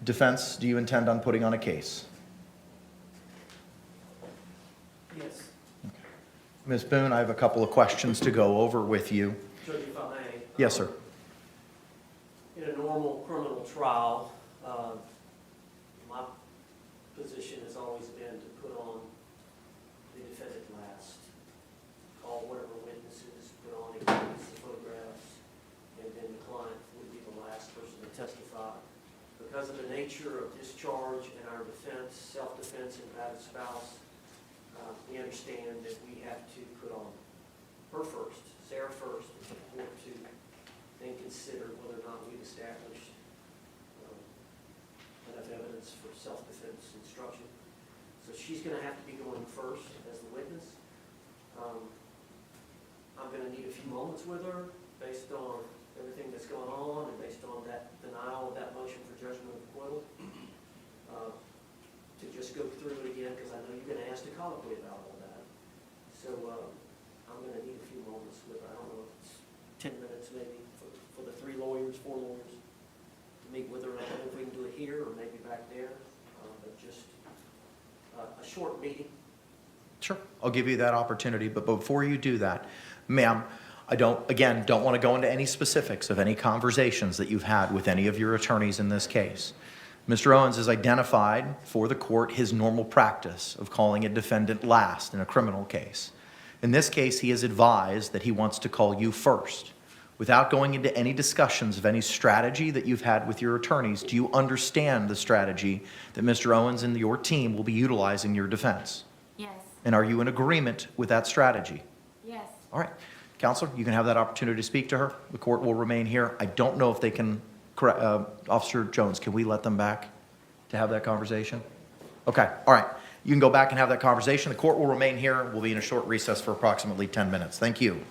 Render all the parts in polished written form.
Defense, do you intend on putting on a case? Yes. Ms. Boone, I have a couple of questions to go over with you. Judge, if I may. Yes, sir. In a normal criminal trial, my position has always been to put on the defendant last. Call whatever witnesses, put on exhibits, photographs, and then the client would be the last person to testify. Because of the nature of discharge and our defense, self-defense and battered spouse, we understand that we have to put on her first, Sarah first, in order to then consider whether or not we've established enough evidence for self-defense instruction. So she's going to have to be going first as the witness. I'm going to need a few moments with her based on everything that's going on and based on that denial of that motion for judgment of acquittal, to just go through it again, because I know you're going to ask to colloquy about all that. So I'm going to need a few moments with her. I don't know if it's 10 minutes maybe for the 3 lawyers, 4 lawyers to meet with her. I don't know if we can do it here or maybe back there, but just a short meeting. Sure, I'll give you that opportunity, but before you do that, ma'am, I don't want to go into any specifics of any conversations that you've had with any of your attorneys in this case. Mr. Owens has identified for the court his normal practice of calling a defendant last in a criminal case. In this case, he has advised that he wants to call you first. Without going into any discussions of any strategy that you've had with your attorneys, do you understand the strategy that Mr. Owens and your team will be utilizing in your defense? Yes. And are you in agreement with that strategy? Yes. All right. Counselor, you can have that opportunity to speak to her. The court will remain here. I don't know if they can, Officer Jones, can we let them back to have that conversation? Okay. All right. You can go back and have that conversation. The court will remain here. We'll be in a short recess for approximately 10 minutes. Thank you.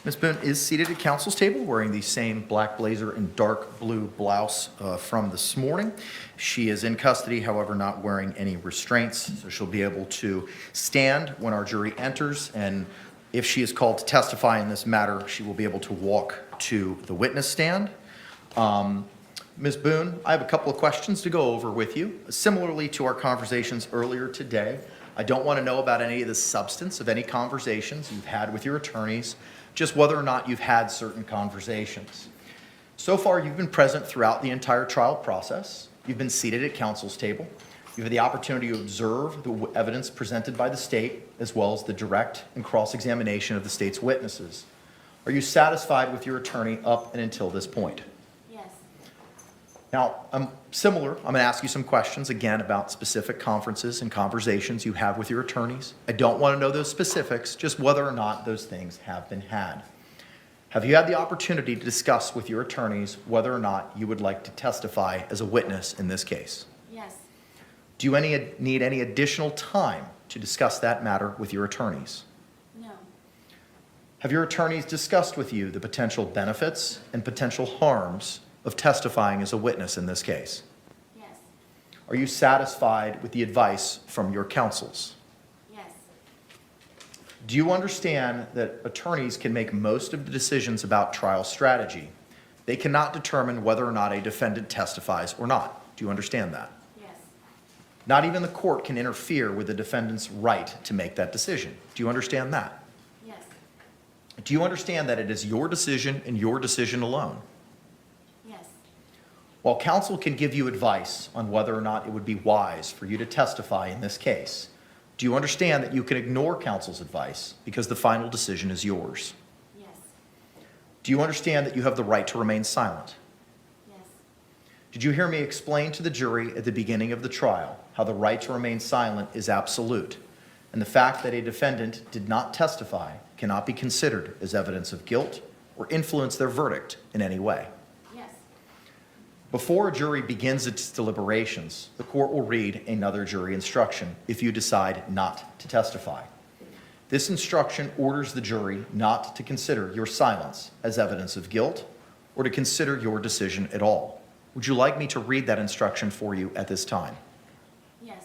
Ms. Boone is seated at counsel's table wearing the same black blazer and dark blue blouse from this morning. She is in custody, however, not wearing any restraints, so she'll be able to stand when our jury enters, and if she is called to testify in this matter, she will be able to walk to the witness stand. Ms. Boone, I have a couple of questions to go over with you. Similarly to our conversations earlier today, I don't want to know about any of the substance of any conversations you've had with your attorneys, just whether or not you've had certain conversations. So far, you've been present throughout the entire trial process. You've been seated at counsel's table. You've had the opportunity to observe the evidence presented by the state, as well as the direct and cross-examination of the state's witnesses. Are you satisfied with your attorney up and until this point? Yes. Now, I'm going to ask you some questions again about specific conferences and conversations you have with your attorneys. I don't want to know those specifics, just whether or not those things have been had. Have you had the opportunity to discuss with your attorneys whether or not you would like to testify as a witness in this case? Yes. Do you need any additional time to discuss that matter with your attorneys? No. Have your attorneys discussed with you the potential benefits and potential harms of testifying as a witness in this case? Yes. Are you satisfied with the advice from your counsels? Yes. Do you understand that attorneys can make most of the decisions about trial strategy? They cannot determine whether or not a defendant testifies or not. Do you understand that? Yes. Not even the court can interfere with the defendant's right to make that decision. Do you understand that? Yes. Do you understand that it is your decision and your decision alone? Yes. While counsel can give you advice on whether or not it would be wise for you to testify in this case, do you understand that you can ignore counsel's advice because the final decision is yours? Yes. Do you understand that you have the right to remain silent? Yes. Did you hear me explain to the jury at the beginning of the trial how the right to remain silent is absolute, and the fact that a defendant did not testify cannot be considered as evidence of guilt or influence their verdict in any way? Yes. Before a jury begins its deliberations, the court will read another jury instruction if you decide not to testify. This instruction orders the jury not to consider your silence as evidence of guilt or to consider your decision at all. Would you like me to read that instruction for you at this time? Yes.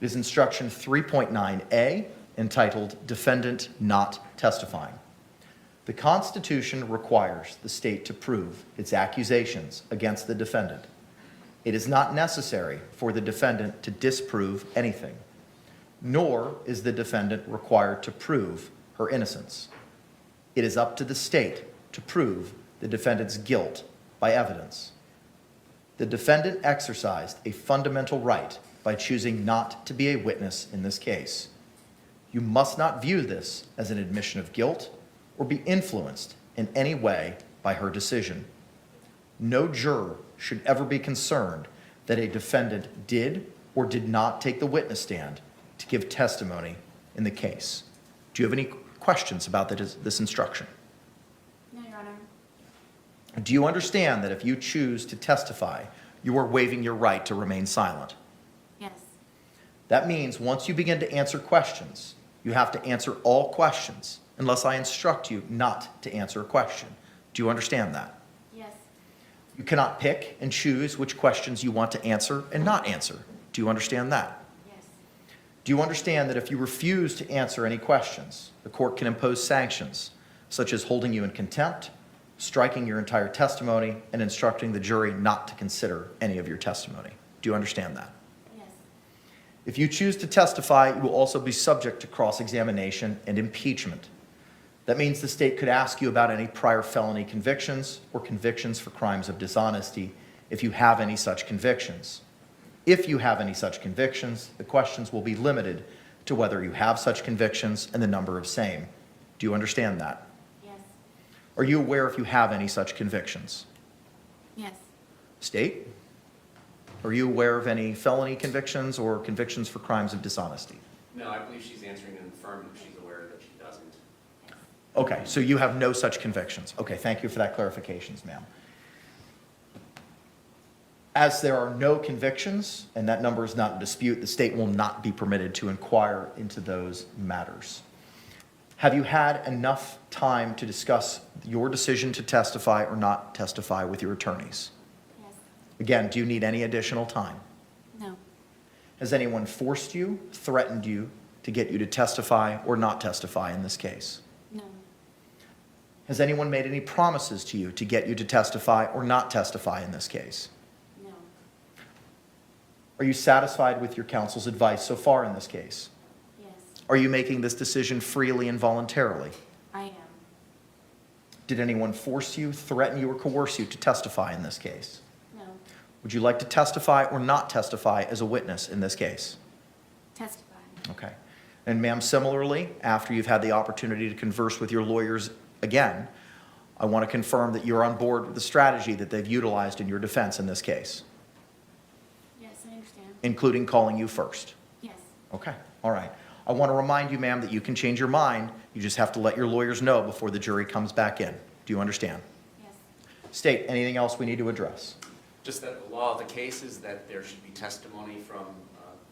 It is instruction 3.9a, entitled Defendant Not Testifying. The Constitution requires the state to prove its accusations against the defendant. It is not necessary for the defendant to disprove anything, nor is the defendant required to prove her innocence. It is up to the state to prove the defendant's guilt by evidence. The defendant exercised a fundamental right by choosing not to be a witness in this case. You must not view this as an admission of guilt or be influenced in any way by her decision. No juror should ever be concerned that a defendant did or did not take the witness stand to give testimony in the case. Do you have any questions about this instruction? No, Your Honor. Do you understand that if you choose to testify, you are waiving your right to remain silent? Yes. That means once you begin to answer questions, you have to answer all questions unless I instruct you not to answer a question. Do you understand that? Yes. You cannot pick and choose which questions you want to answer and not answer. Do you understand that? Yes. Do you understand that if you refuse to answer any questions, the court can impose sanctions, such as holding you in contempt, striking your entire testimony, and instructing the jury not to consider any of your testimony? Do you understand that? Yes. If you choose to testify, you will also be subject to cross-examination and impeachment. That means the state could ask you about any prior felony convictions or convictions for crimes of dishonesty if you have any such convictions. If you have any such convictions, the questions will be limited to whether you have such convictions and the number of same. Do you understand that? Yes. Are you aware if you have any such convictions? Yes. State? Are you aware of any felony convictions or convictions for crimes of dishonesty? No, I believe she's answering an affirmative. She's aware that she doesn't. Okay, so you have no such convictions. Okay, thank you for that clarifications, ma'am. As there are no convictions, and that number is not in dispute, the state will not be permitted to inquire into those matters. Have you had enough time to discuss your decision to testify or not testify with your attorneys? Yes. Again, do you need any additional time? No. Has anyone forced you, threatened you to get you to testify or not testify in this case? No. Has anyone made any promises to you to get you to testify or not testify in this case? No. Are you satisfied with your counsel's advice so far in this case? Yes. Are you making this decision freely and voluntarily? I am. Did anyone force you, threaten you, or coerce you to testify in this case? No. Would you like to testify or not testify as a witness in this case? Testify. Okay. And ma'am, similarly, after you've had the opportunity to converse with your lawyers again, I want to confirm that you're on board with the strategy that they've utilized in your defense in this case, Yes, I understand. including calling you first. Yes. Okay, all right. I want to remind you, ma'am, that you can change your mind. You just have to let your lawyers know before the jury comes back in. Do you understand? Yes. State, anything else we need to address? Just that the law of the case is that there should be testimony from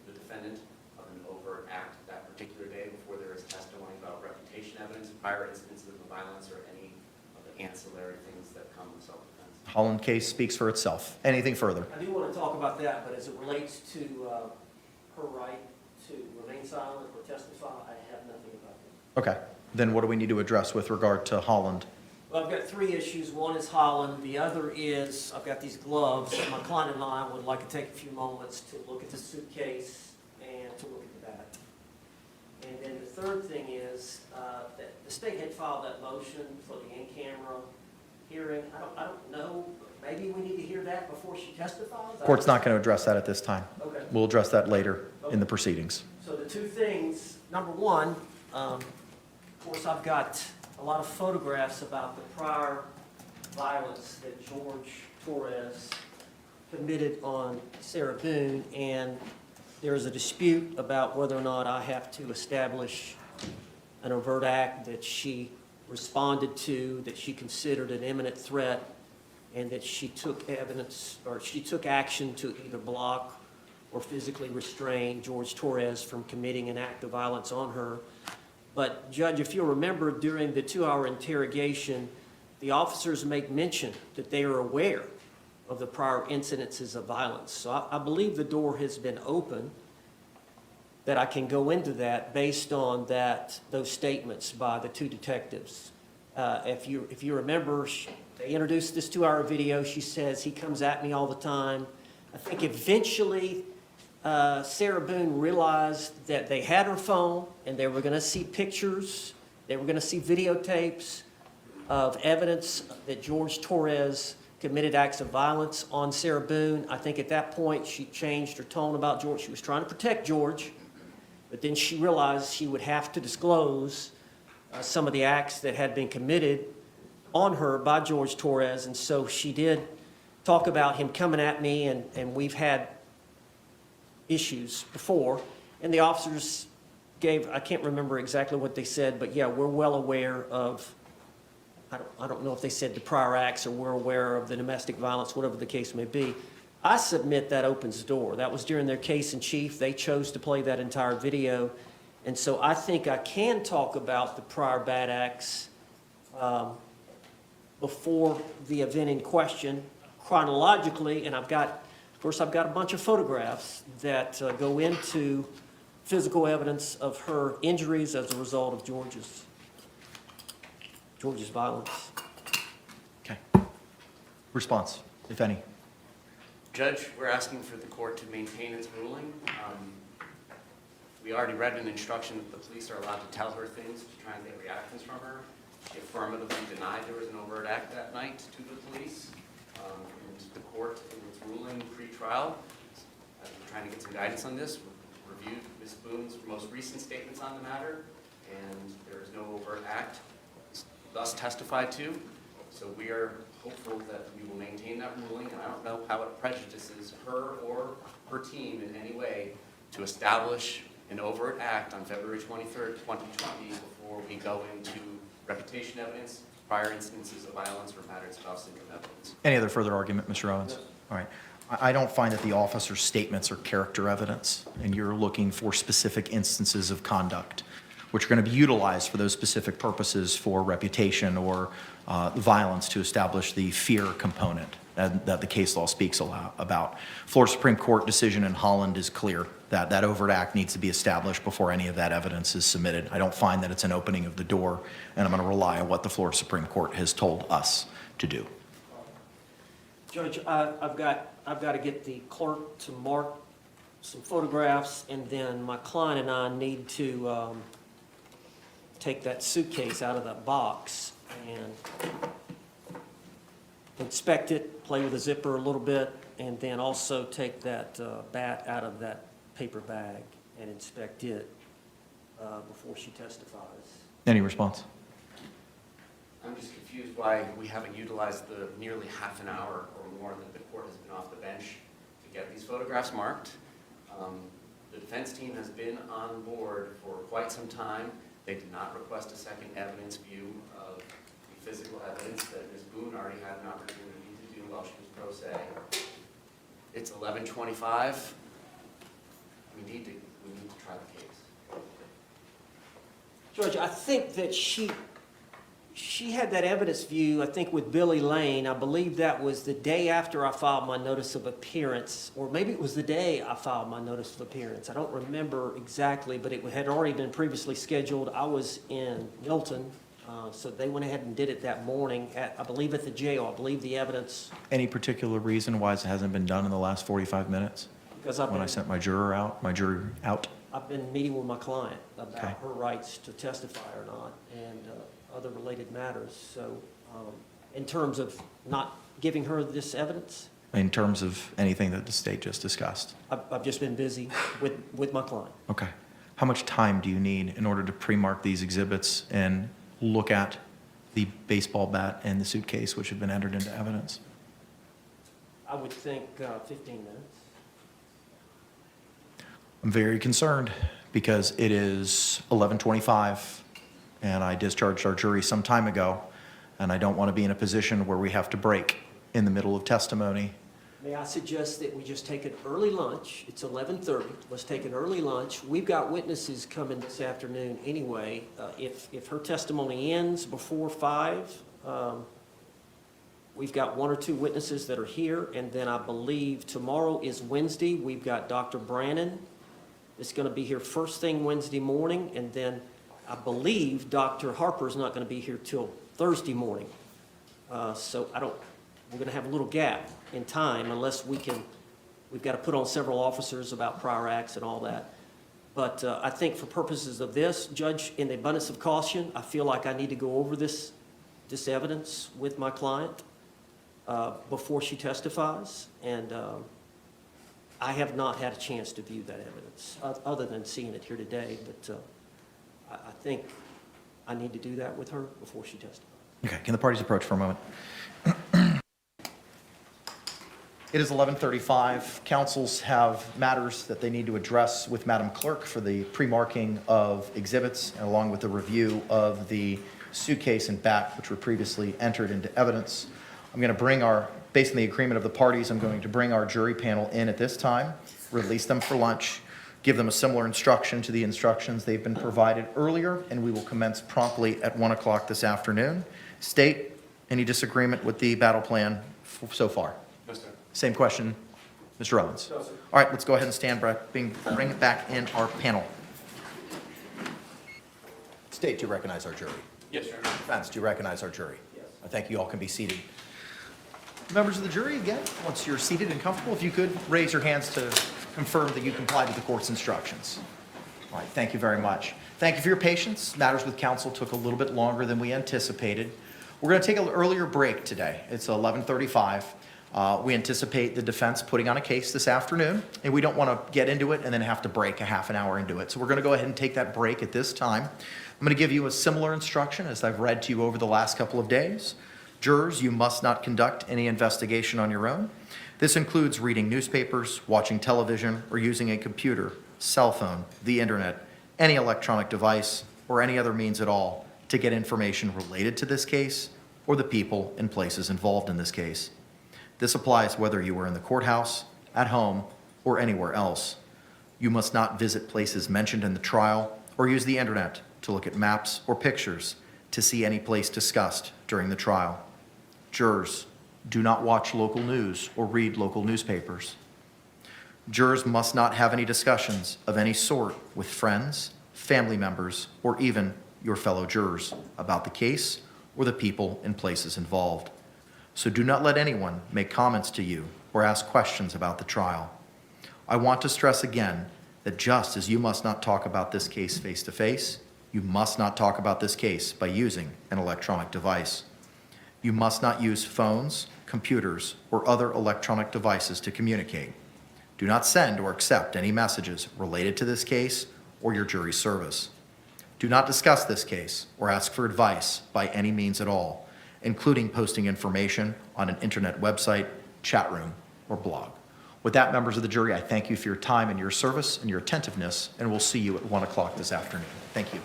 the defendant of an overt act that particular day before there is testimony about reputation evidence, prior instances of violence, or any of the ancillary things that come with self-defense. Holland case speaks for itself. Anything further? I do want to talk about that, but as it relates to her right to remain silent or testify, I have nothing about that. Okay, then what do we need to address with regard to Holland? Well, I've got three issues. One is Holland. The other is, I've got these gloves. My client and I would like to take a few moments to look at the suitcase and to look at that. And then the third thing is that the state had filed that motion for the in-camera hearing. I don't know, maybe we need to hear that before she testifies? Court's not going to address that at this time. Okay. We'll address that later in the proceedings. So the two things, number one, of course, I've got a lot of photographs about the prior violence that Jorge Torres committed on Sarah Boone, and there is a dispute about whether or not I have to establish an overt act that she responded to, that she considered an imminent threat, and that she took evidence, or she took action to either block or physically restrain Jorge Torres from committing an act of violence on her. But Judge, if you'll remember, during the 2-hour interrogation, the officers make mention that they are aware of the prior incidences of violence. So I believe the door has been open, that I can go into that based on those statements by the two detectives. If you remember, they introduced this 2-hour video. She says, he comes at me all the time. I think eventually Sarah Boone realized that they had her phone and they were going to see pictures, they were going to see videotapes of evidence that Jorge Torres committed acts of violence on Sarah Boone. I think at that point she changed her tone about George. She was trying to protect George, but then she realized she would have to disclose some of the acts that had been committed on her by Jorge Torres, and so she did talk about him coming at me, and we've had issues before, and the officers gave, I can't remember exactly what they said, but yeah, we're well aware of, I don't know if they said the prior acts or we're aware of the domestic violence, whatever the case may be. I submit that opens the door. That was during their case in chief. They chose to play that entire video. And so I think I can talk about the prior bad acts before the event in question chronologically. And I've got a bunch of photographs that go into physical evidence of her injuries as a result of George's violence. Okay. Response, if any. Judge, we're asking for the court to maintain its ruling. We already read an instruction that the police are allowed to tell her things to try and get reactions from her. She affirmatively denied there was an overt act that night to the police. And the court, in its ruling pre-trial, trying to get some guidance on this, reviewed Ms. Boone's most recent statements on the matter, and there is no overt act thus testified to. So we are hopeful that we will maintain that ruling, and I don't know how it prejudices her or her team in any way to establish an overt act on February 23rd, 2020, before we go into reputation evidence, prior instances of violence, or matters of syndrome evidence. Any other further argument, Mr. Owens? Yes. All right. I don't find that the officer's statements are character evidence, and you're looking for specific instances of conduct, which are going to be utilized for those specific purposes for reputation or violence to establish the fear component that the case law speaks about. Florida Supreme Court decision in Holland is clear that that overt act needs to be established before any of that evidence is submitted. I don't find that it's an opening of the door, and I'm going to rely on what the Florida Supreme Court has told us to do. Judge, I've got to get the clerk to mark some photographs, and then my client and I need to take that suitcase out of that box and inspect it, play with the zipper a little bit, and then also take that bat out of that paper bag and inspect it before she testifies. Any response? I'm just confused why we haven't utilized the nearly half an hour or more that the court has been off the bench to get these photographs marked. The defense team has been on board for quite some time. They did not request a second evidence view of the physical evidence that Ms. Boone already had an opportunity to do while she was pro se. It's 11:25. We need to try the case. Judge, I think that she had that evidence view, I think, with Billy Lane. I believe that was the day after I filed my notice of appearance, or maybe it was the day I filed my notice of appearance. I don't remember exactly, but it had already been previously scheduled. I was in Milton, so they went ahead and did it that morning, I believe at the jail. I believe the evidence. Any particular reason why it hasn't been done in the last 45 minutes? Because When I sent my jury out? I've been meeting with my client about Okay. her rights to testify or not, and other related matters. So in terms of not giving her this evidence, In terms of anything that the state just discussed? I've just been busy with my client. Okay. How much time do you need in order to pre-mark these exhibits and look at the baseball bat and the suitcase which have been entered into evidence? I would think 15 minutes. I'm very concerned because it is 11:25 and I discharged our jury some time ago, and I don't want to be in a position where we have to break in the middle of testimony. May I suggest that we just take an early lunch? It's 11:30. Let's take an early lunch. We've got witnesses coming this afternoon anyway. If her testimony ends before 5, we've got 1 or 2 witnesses that are here, and then I believe tomorrow is Wednesday. We've got Dr. Brannon that's going to be here first thing Wednesday morning, and then I believe Dr. Harper's not going to be here till Thursday morning. So we're going to have a little gap in time unless we've got to put on several officers about prior acts and all that. But I think for purposes of this, Judge, in the abundance of caution, I feel like I need to go over this evidence with my client before she testifies. And I have not had a chance to view that evidence, other than seeing it here today. But I think I need to do that with her before she testifies. Okay, can the parties approach for a moment? It is 11:35. Councils have matters that they need to address with Madam Clerk for the pre-marking of exhibits, and along with the review of the suitcase and bat, which were previously entered into evidence. I'm going to bring based on the agreement of the parties, I'm going to bring our jury panel in at this time, release them for lunch, give them a similar instruction to the instructions they've been provided earlier, and we will commence promptly at 1 o'clock this afternoon. State, any disagreement with the battle plan so far? No, sir. Same question, Mr. Owens. No, sir. All right, let's go ahead and stand back, bring back in our panel. State, do you recognize our jury? Yes, sir. Defense, do you recognize our jury? Yes. I thank you all can be seated. Members of the jury, again, once you're seated and comfortable, if you could raise your hands to confirm that you complied with the court's instructions. All right, thank you very much. Thank you for your patience. Matters with counsel took a little bit longer than we anticipated. We're going to take an earlier break today. It's 11:35. We anticipate the defense putting on a case this afternoon, and we don't want to get into it and then have to break a half an hour into it. So we're going to go ahead and take that break at this time. I'm going to give you a similar instruction as I've read to you over the last couple of days. Jurors, you must not conduct any investigation on your own. This includes reading newspapers, watching television, or using a computer, cell phone, the internet, any electronic device, or any other means at all to get information related to this case or the people and places involved in this case. This applies whether you are in the courthouse, at home, or anywhere else. You must not visit places mentioned in the trial or use the internet to look at maps or pictures to see any place discussed during the trial. Jurors, do not watch local news or read local newspapers. Jurors must not have any discussions of any sort with friends, family members, or even your fellow jurors about the case or the people and places involved. So do not let anyone make comments to you or ask questions about the trial. I want to stress again that just as you must not talk about this case face-to-face, you must not talk about this case by using an electronic device. You must not use phones, computers, or other electronic devices to communicate. Do not send or accept any messages related to this case or your jury service. Do not discuss this case or ask for advice by any means at all, including posting information on an internet website, chat room, or blog. With that, members of the jury, I thank you for your time and your service and your attentiveness, and we'll see you at 1 o'clock this afternoon. Thank you.